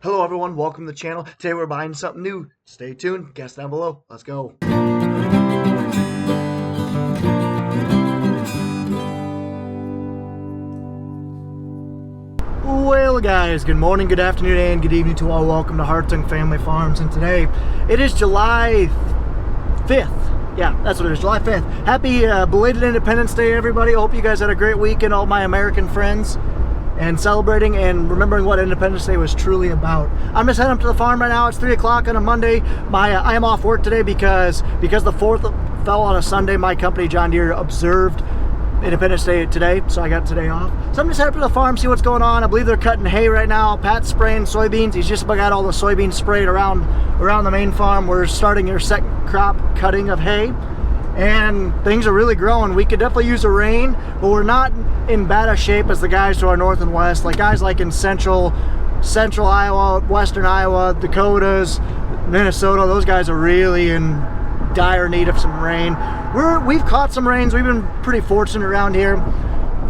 Hello everyone, welcome to the channel. Today we're buying something new. Stay tuned, guess down below. Let's go. Well guys, good morning, good afternoon, and good evening to all. Welcome to Hartung Family Farms, and today it is July 5th. Yeah, that's what it is, July 5th. Happy belated Independence Day, everybody. Hope you guys had a great weekend, all my American friends, and celebrating and remembering what Independence Day was truly about. I'm just heading up to the farm right now. It's 3 o'clock on a Monday. I am off work today because the 4th fell on a Sunday. My company, John Deere, observed Independence Day today, so I got today off. So I'm just heading up to the farm, see what's going on. I believe they're cutting hay right now. Pat's spraying soybeans. He's just got all the soybeans sprayed around the main farm. We're starting your second crop cutting of hay, and things are really growing. We could definitely use a rain, but we're not in bad a shape as the guys to our north and west. Like guys like in central Iowa, western Iowa, Dakotas, Minnesota, those guys are really in dire need of some rain. We've caught some rains. We've been pretty fortunate around here,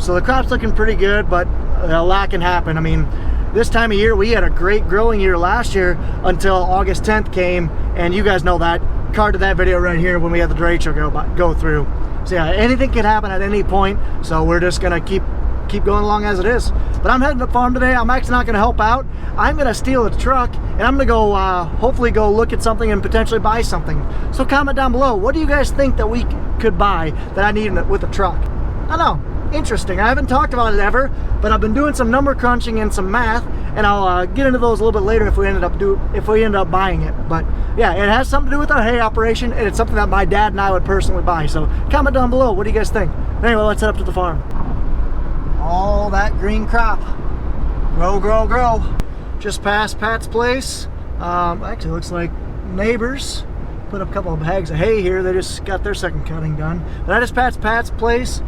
so the crop's looking pretty good, but a lot can happen. I mean, this time of year we had a great growing year last year until August 10th came, and you guys know that. Card to that video right here when we had the derecho go through. So yeah, anything can happen at any point, so we're just gonna keep going along as it is. But I'm heading to the farm today. I'm actually not gonna help out. I'm gonna steal a truck, and I'm gonna go hopefully go look at something and potentially buy something. So comment down below, what do you guys think that we could buy that I need with a truck? I don't know, interesting. I haven't talked about it ever, but I've been doing some number crunching and some math, and I'll get into those a little bit later if we end up buying it. But yeah, it has something to do with our hay operation, and it's something that my dad and I would personally buy. So comment down below, what do you guys think? Anyway, let's head up to the farm. All that green crop, grow, grow, grow. Just past Pat's place. Actually looks like neighbors put up a couple of bags of hay here. They just got their second cutting done. But that is Pat's place.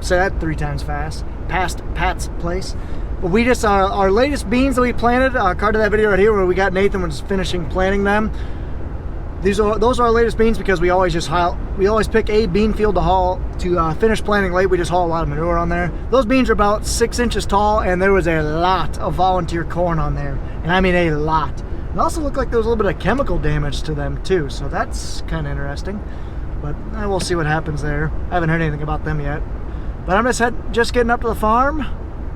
Say that 3 times fast. Past Pat's place. But we just, our latest beans that we planted, card to that video right here where we got Nathan was finishing planting them. Those are our latest beans because we always pick a bean field to finish planting late. We just haul a lot of manure on there. Those beans are about 6 inches tall, and there was a lot of volunteer corn on there, and I mean a lot. It also looked like there was a little bit of chemical damage to them too, so that's kind of interesting. But we'll see what happens there. I haven't heard anything about them yet. But I'm just getting up to the farm,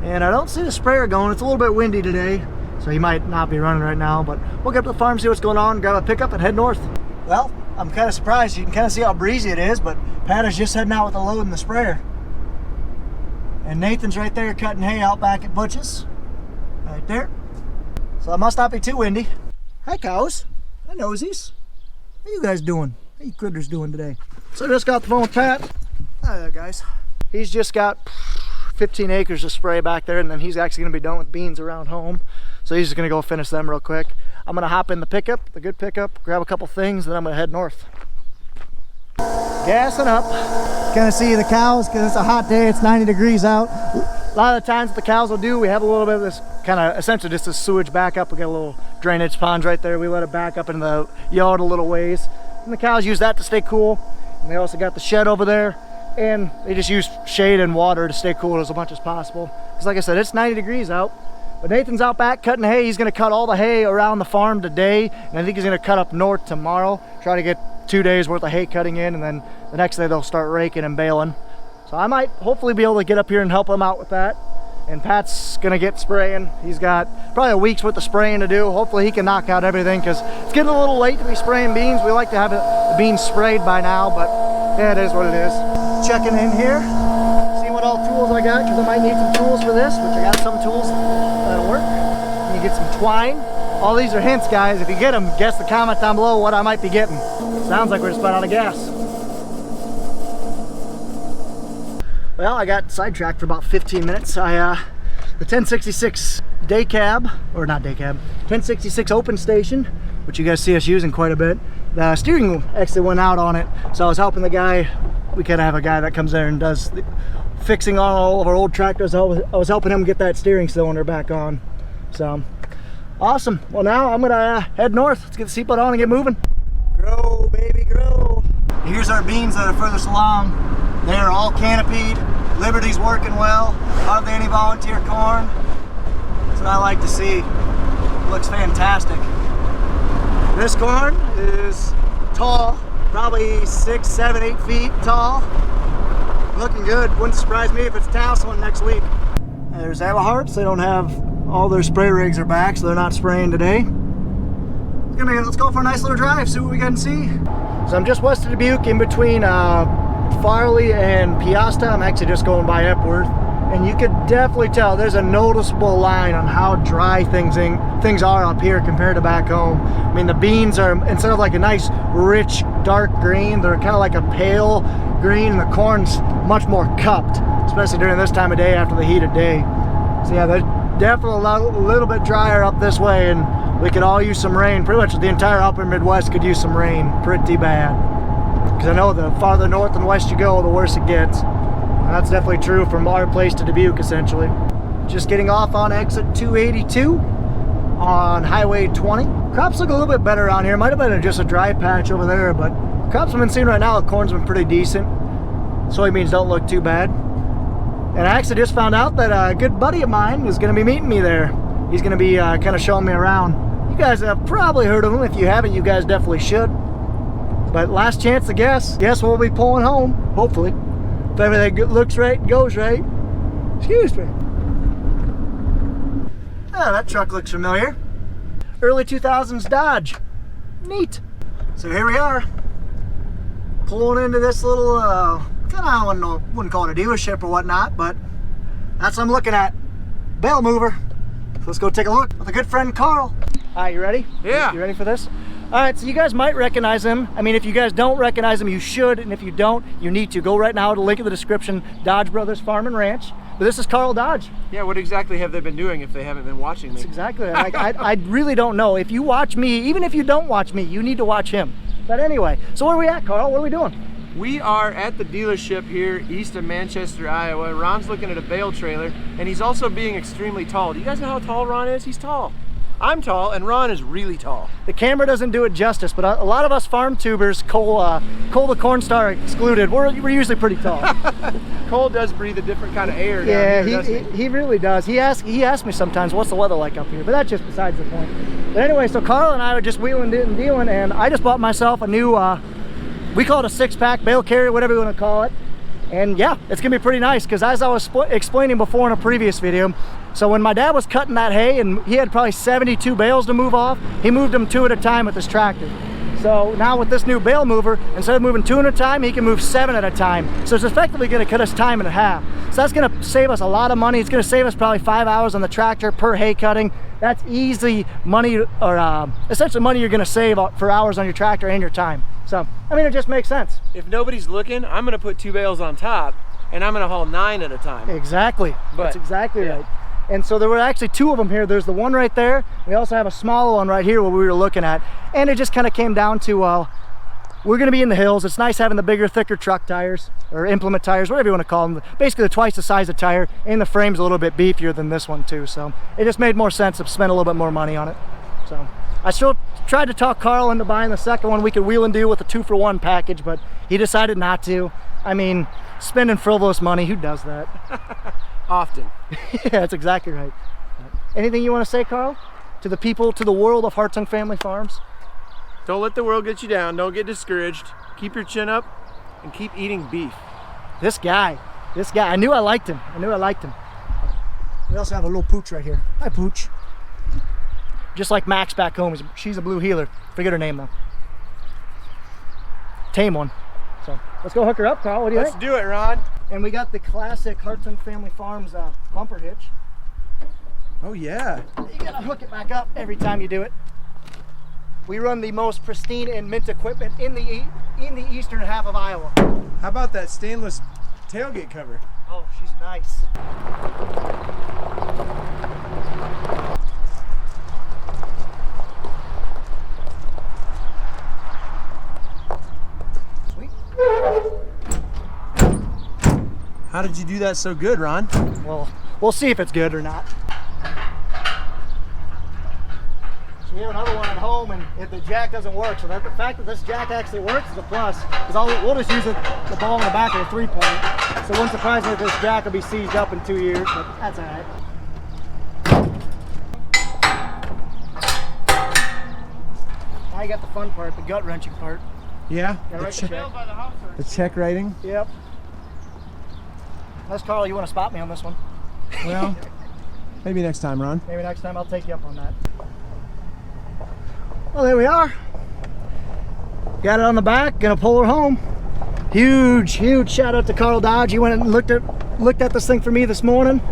and I don't see the sprayer going. It's a little bit windy today, so he might not be running right now, but we'll get up to the farm, see what's going on, grab a pickup, and head north. Well, I'm kind of surprised. You can kind of see how breezy it is, but Pat is just heading out with the load and the sprayer. And Nathan's right there cutting hay out back at Butch's. Right there. So it must not be too windy. Hi, cows. Hi, nosies. How you guys doing? How you critters doing today? So I just got the phone with Pat. Hi there, guys. He's just got 15 acres of spray back there, and then he's actually going to be done with beans around home. So he's just going to go finish them real quick. I'm going to hop in the pickup, the good pickup, grab a couple things, then I'm going to head north. Gassing up. Kind of see the cows because it's a hot day. It's 90 degrees out. A lot of the times what the cows will do, we have a little bit of this kind of essentially just a sewage backup. We got a little drainage pond right there. We let it back up in the yard a little ways. And the cows use that to stay cool. And they also got the shed over there. And they just use shade and water to stay cool as much as possible. Because like I said, it's 90 degrees out. But Nathan's out back cutting hay. He's going to cut all the hay around the farm today, and I think he's going to cut up north tomorrow. Try to get 2 days worth of hay cutting in, and then the next day they'll start raking and baling. So I might hopefully be able to get up here and help him out with that. And Pat's going to get spraying. He's got probably a week's worth of spraying to do. Hopefully he can knock out everything because it's getting a little late to be spraying beans. We like to have the beans sprayed by now, but yeah, it is what it is. Checking in here, see what all tools I got, because I might need some tools for this, which I got some tools that'll work. And you get some twine. All these are hints, guys. If you get them, guess the comment down below what I might be getting. Sounds like we're just about out of gas. Well, I got sidetracked for about 15 minutes. The 1066 day cab, or not day cab, 1066 open station, which you guys see us using quite a bit. The steering wheel actually went out on it, so I was helping the guy. We kind of have a guy that comes there and does the fixing on all of our old tractors. I was helping him get that steering cylinder back on. So, awesome. Well, now I'm gonna head north. Let's get the seatbelt on and get moving. Grow, baby, grow. Here's our beans that are furthest along. They're all canopied. Liberty's working well. Hardly any volunteer corn. That's what I like to see. looks fantastic. This corn is tall, probably 6, 7, 8 feet tall. Looking good. Wouldn't surprise me if it's tasseling next week. There's Hartung. They don't have all their spray rigs are back, so they're not spraying today. Let's go for a nice little drive, see what we can see. So I'm just west of Dubuque, in between Farley and Piasta. I'm actually just going by Epworth, and you could definitely tell there's a noticeable line on how dry things are up here compared to back home. I mean, the beans are, instead of like a nice rich dark green, they're kind of like a pale green, and the corn's much more cupped, especially during this time of day after the heated day. So yeah, they're definitely a little bit drier up this way, and we could all use some rain. Pretty much the entire upper Midwest could use some rain pretty bad. Because I know the farther north and west you go, the worse it gets. And that's definitely true from our place to Dubuque, essentially. Just getting off on exit 282 on Highway 20. Crops look a little bit better around here. Might have been just a dry patch over there, but crops I've been seeing right now, the corn's been pretty decent. Soybeans don't look too bad. And I actually just found out that a good buddy of mine is going to be meeting me there. He's going to be kind of showing me around. You guys have probably heard of him. If you haven't, you guys definitely should. But last chance to guess we'll be pulling home, hopefully. If everything looks right, goes right. Excuse me. Oh, that truck looks familiar. Early 2000s Dodge. Neat. So here we are. Pulling into this little, I wouldn't call it a dealership or whatnot, but that's what I'm looking at. Bale mover. So let's go take a look with a good friend, Carl. All right, you ready? Yeah. You ready for this? All right, so you guys might recognize him. I mean, if you guys don't recognize him, you should, and if you don't, you need to. Go right now to the link in the description, Dodge Brothers Farm and Ranch. But this is Carl Dodge. Yeah, what exactly have they been doing if they haven't been watching me? That's exactly it. Like, I really don't know. If you watch me, even if you don't watch me, you need to watch him. But anyway, so where are we at, Carl? What are we doing? We are at the dealership here east of Manchester, Iowa. Ron's looking at a bale trailer, and he's also being extremely tall. Do you guys know how tall Ron is? He's tall. I'm tall, and Ron is really tall. The camera doesn't do it justice, but a lot of us farm tubers, Cole the Corn Star excluded, we're usually pretty tall. Cole does breathe a different kind of air yeah, down here, doesn't he really does. He asks me sometimes, what's the weather like up here? But that's just besides the point. But anyway, so Carl and I were just wheeling and dealing, and I just bought myself a new, we call it a 6-pack bale carrier, whatever you want to call it. And yeah, it's gonna be pretty nice, because as I was explaining before in a previous video, so when my dad was cutting that hay and he had probably 72 bales to move off, he moved them 2 at a time with his tractor. So now with this new bale mover, instead of moving 2 at a time, he can move 7 at a time. So it's effectively gonna cut his time in half. So that's gonna save us a lot of money. It's gonna save us probably 5 hours on the tractor per hay cutting. That's easy money, or essentially money you're gonna save for hours on your tractor and your time. So, I mean, it just makes sense. If nobody's looking, I'm gonna put 2 bales on top, and I'm gonna haul 9 at a time. Exactly, that's exactly right. And so there were actually 2 of them here. There's the one right there. We also have a smaller one right here where we were looking at. And it just kind of came down to, we're gonna be in the hills. It's nice having the bigger, thicker truck tires, or implement tires, whatever you wanna call them. Basically, they're twice the size of tire, and the frame's a little bit beefier than this one too. So it just made more sense to spend a little bit more money on it. So I still tried to talk Carl into buying the second one. We could wheel and deal with a 2-for-1 package, but he decided not to. I mean, spending frivolous money, who does that? Often. Yeah, that's exactly right. Anything you want to say, Carl? To the people, to the world of Hartung Family Farms? Don't let the world get you down. Don't get discouraged. Keep your chin up and keep eating beef. This guy, I knew I liked him. We also have a little pooch right here. Hi, pooch. Just like Max back home, she's a blue heeler. Forget her name though. Tame one. So let's go hook her up, Carl. What do you think? Let's do it, Ron. And we got the classic Hartung Family Farms bumper hitch. Oh yeah. You gotta hook it back up every time you do it. We run the most pristine and mint equipment in the eastern half of Iowa. How about that stainless tailgate cover? Oh, she's nice. Sweet. How did you do that so good, Ron? Well, we'll see if it's good or not. So we have another one at home, and if the jack doesn't work, so that the fact that this jack actually works is a plus, because we'll just use the ball in the back of the 3-point. So it wouldn't surprise me if this jack will be seized up in 2 years, but that's all right. Now you got the fun part, the gut-wrenching part. Yeah? Gotta write the check. The check writing? Yep. Unless, Carl, you want to spot me on this one. Well, maybe next time, Ron. Maybe next time I'll take you up on that. Well, there we are. Got it on the back, gonna pull her home. Huge shout out to Carl Dodge. He went and looked at this thing for me this morning.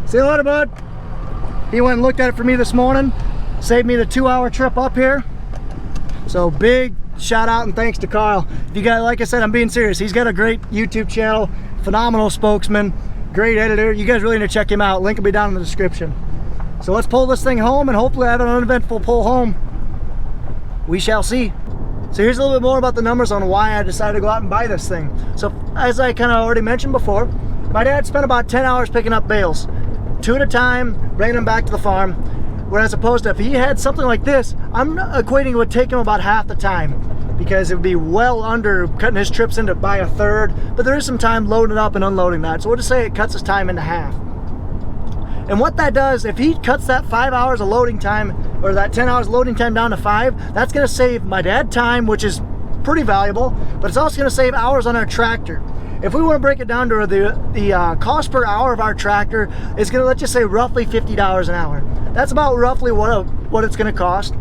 See you later, bud. He went and looked at it for me this morning. Saved me the 2-hour trip up here. So big shout out and thanks to Carl. If you guys, like I said, I'm being serious. He's got a great YouTube channel, phenomenal spokesman, great editor. You guys really need to check him out. Link will be down in the description. So let's pull this thing home and hopefully have an uneventful pull home. We shall see. So here's a little bit more about the numbers on why I decided to go out and buy this thing. So as I kind of already mentioned before, my dad spent about 10 hours picking up bales, 2 at a time, bringing them back to the farm. Whereas opposed to if he had something like this, I'm equating it would take him about half the time because it would be well under cutting his trips into by a third, but there is some time loading up and unloading that. So we'll just say it cuts his time into half. And what that does, if he cuts that 5 hours of loading time, or that 10 hours loading time down to 5, that's gonna save my dad time, which is pretty valuable, but it's also gonna save hours on our tractor. If we wanna break it down to the cost per hour of our tractor, it's gonna, let's just say roughly $50 an hour. That's about roughly what it's gonna cost.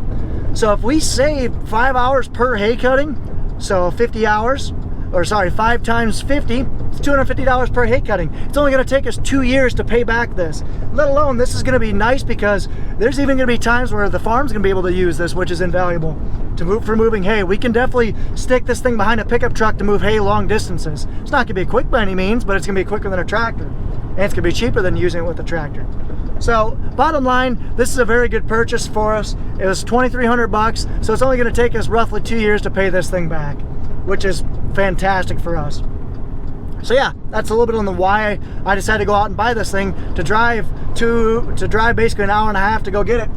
So if we save 5 hours per hay cutting, so 50 hours, or sorry, 5 times 50, it's $250 per hay cutting. It's only gonna take us 2 years to pay back this. Let alone, this is gonna be nice because there's even gonna be times where the farm's gonna be able to use this, which is invaluable for moving hay. We can definitely stick this thing behind a pickup truck to move hay long distances. It's not gonna be quick by any means, but it's gonna be quicker than a tractor. And it's gonna be cheaper than using it with a tractor. So bottom line, this is a very good purchase for us. It was 2,300 bucks, so it's only gonna take us roughly 2 years to pay this thing back, which is fantastic for us. So yeah, that's a little bit on the why I decided to go out and buy this thing, to drive basically an hour and a half to go get it.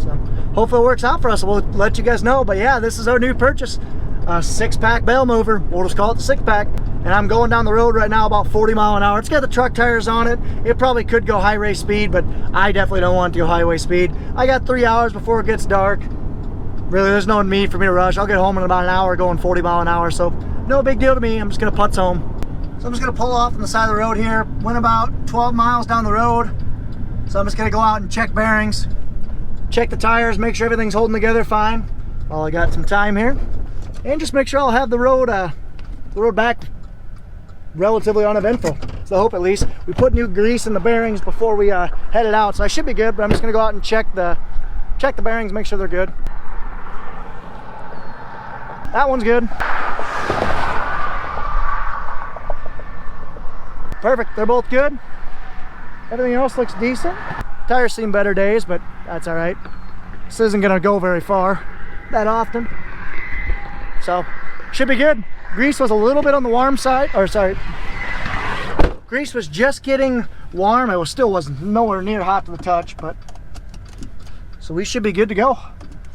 So hopefully it works out for us. We'll let you guys know. But yeah, this is our new purchase, a 6-pack bale mover. We'll just call it the 6-pack. And I'm going down the road right now about 40 miles an hour. It's got the truck tires on it. It probably could go highway speed, but I definitely don't want it to go highway speed. I got 3 hours before it gets dark. Really, there's no need for me to rush. I'll get home in about an hour going 40 miles an hour, so no big deal to me. I'm just gonna putz home. So I'm just gonna pull off on the side of the road here. Went about 12 miles down the road. So I'm just gonna go out and check bearings, check the tires, make sure everything's holding together fine while I got some time here. And just make sure I'll have the road back relatively uneventful. So I hope at least. We put new grease in the bearings before we headed out, so I should be good, but I'm just gonna go out and check the bearings, make sure they're good. That one's good. Perfect, they're both good. Everything else looks decent. Tires seen better days, but that's all right. This isn't gonna go very far that often. So, should be good. Grease was a little bit on the warm side, or sorry. Grease was just getting warm. It still wasn't nowhere near hot to the touch, but so we should be good to go.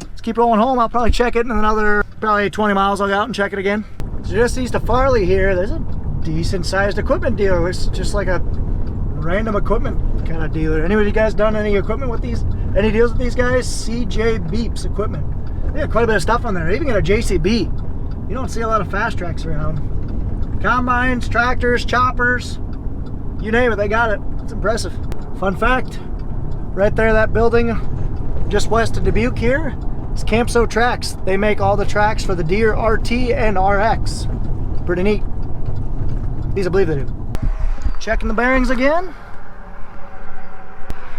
Let's keep rolling home. I'll probably check it in another probably 20 miles. I'll go out and check it again. So just east of Farley here, there's a decent sized equipment dealer. It's just like a random equipment kind of dealer. Anybody guys done any equipment with these? Any deals with these guys? CJ Beeps Equipment. They got quite a bit of stuff on there. They even got a JCB. You don't see a lot of fast tracks around. Combines, tractors, choppers, you name it, they got it. It's impressive. Fun fact, right there, that building just west of Dubuque here, it's Campso Tracks. They make all the tracks for the Deere RT and RX. Pretty neat. These I believe they do. Checking the bearings again.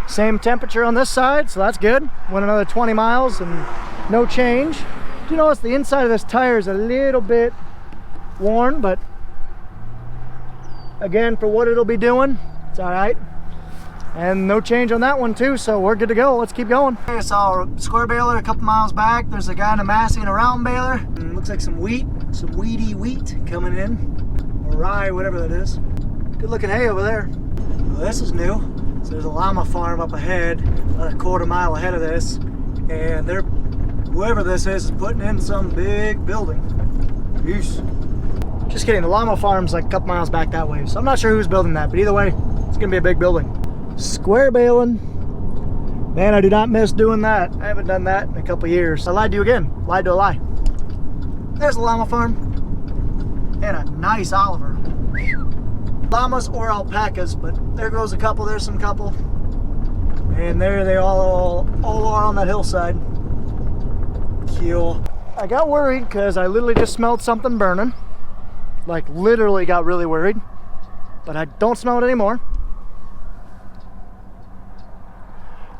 Same temperature on this side, so that's good. Went another 20 miles and no change. Do you notice the inside of this tire is a little bit worn, but again, for what it'll be doing, it's all right. And no change on that one too, so we're good to go. Let's keep going. I saw a square baler a couple miles back. There's a guy in a Massey and a round baler. And looks like some wheat, some weedy wheat coming in, or rye, whatever that is. Good looking hay over there. Well, this is new. So there's a llama farm up ahead, about a quarter mile ahead of this, and whoever this is putting in some big building. Peace. Just kidding, the llama farm's like a couple miles back that way, so I'm not sure who's building that, but either way, it's gonna be a big building. Square baling, Man, I do not miss doing that. I haven't done that in a couple years. I lied to you again. Lied to a lie. There's a llama farm. And a nice Oliver. Llamas or alpacas, but there goes a couple. There's some couple. And there they all are on that hillside. Cool. I got worried because I literally just smelled something burning. Like literally got really worried. But I don't smell it anymore.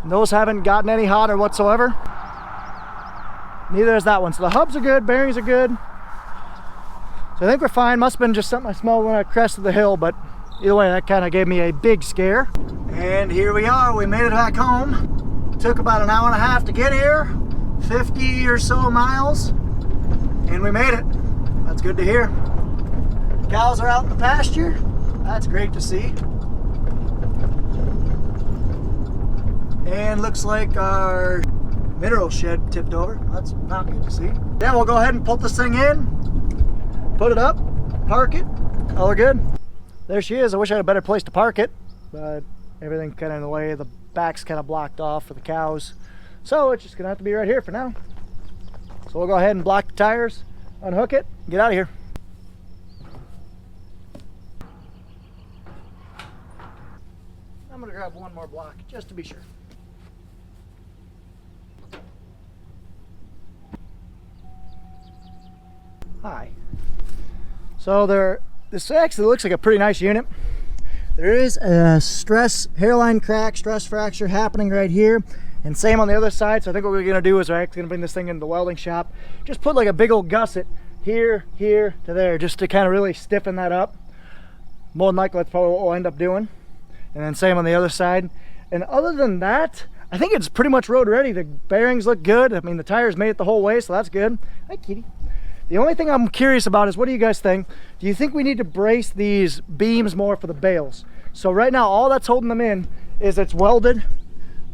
And those haven't gotten any hotter whatsoever. Neither is that one. So the hubs are good, bearings are good. So I think we're fine. Must have been just something I smelled when I crested the hill, but either way, that kind of gave me a big scare. And here we are. We made it back home. Took about an hour and a half to get here. 50 or so miles. And we made it. That's good to hear. Cows are out in the pasture. That's great to see. And looks like our mineral shed tipped over. That's not good to see. Yeah, we'll go ahead and put this thing in, put it up, park it, all are good. There she is. I wish I had a better place to park it, but everything's kind of in the way. The back's kind of blocked off for the cows. So it's just gonna have to be right here for now. So we'll go ahead and block the tires, unhook it, and get out of here. I'm gonna grab one more block just to be sure. Hi. So this actually looks like a pretty nice unit. There is a hairline crack, stress fracture happening right here, and same on the other side. So I think what we're gonna do is we're actually gonna bring this thing into the welding shop. Just put like a big old gusset here, here to there, just to kind of really stiffen that up. More than likely that's probably what we'll end up doing. And then same on the other side. And other than that, I think it's pretty much road ready. The bearings look good. I mean, the tires made it the whole way, so that's good. Hi, kitty. The only thing I'm curious about is, what do you guys think? Do you think we need to brace these beams more for the bales? So right now, all that's holding them in is it's welded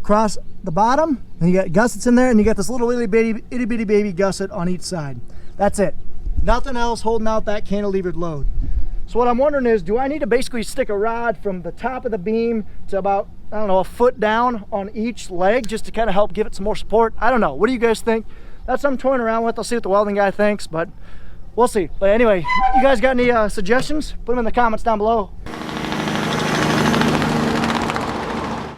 across the bottom, and you got gussets in there, and you got this little itty bitty baby gusset on each side. That's it. Nothing else holding out that cantilevered load. So what I'm wondering is, do I need to basically stick a rod from the top of the beam to about, I don't know, a foot down on each leg just to kind of help give it some more support? I don't know. What do you guys think? That's what I'm toying around with. I'll see what the welding guy thinks, but we'll see. But anyway, you guys got any suggestions? Put them in the comments down below.